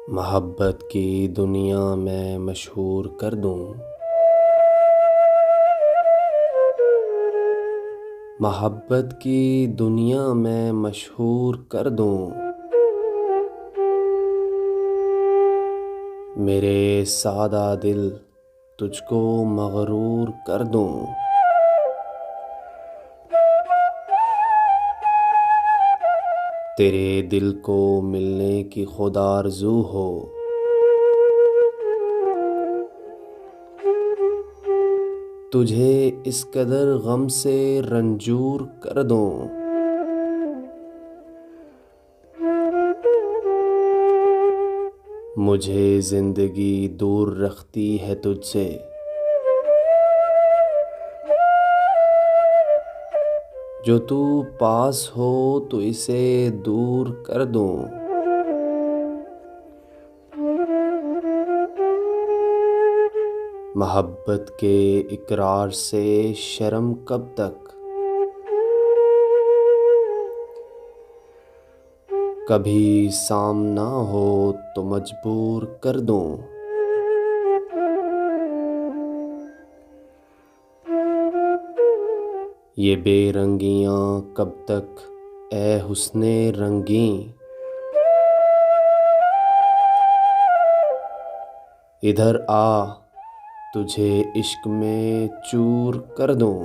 मोहब्बत की दुनिया में मशहूर कर दूं। मोहब्बत की दुनिया में मशहूर कर दूं। मेरे सादा दिल तुझको मगरूर कर दूं। तेरे दिल को मिलने की खुद आरज़ू हो। तुझे इस कदर गम से रंजूर कर दूं। मुझे ज़िंदगी दूर रखती है तुझसे। जो तू पास हो तो इसे दूर कर दूं। मोहब्बत के इकरार से शर्म कब तक। कभी सामना हो तो मजबूर कर दूं। ये बेरंगियां कब तक ए हुस्ने रंगी। इधर आ तुझे इश्क में चूर कर दूं।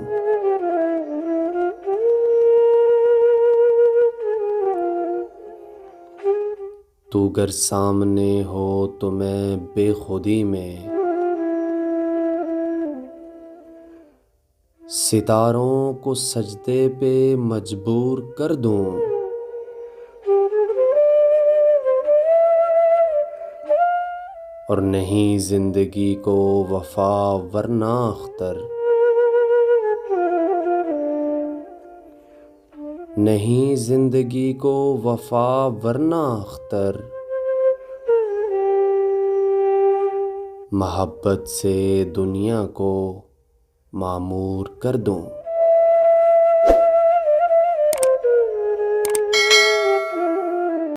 तू गर सामने हो तो मैं बेखुदी में सितारों को सजदे पे मजबूर कर दूं। और नहीं जिंदगी को वफा वरना अख्तर। नहीं जिंदगी को वफा वरना अख्तर। मोहब्बत से दुनिया को मामूर कर दूं।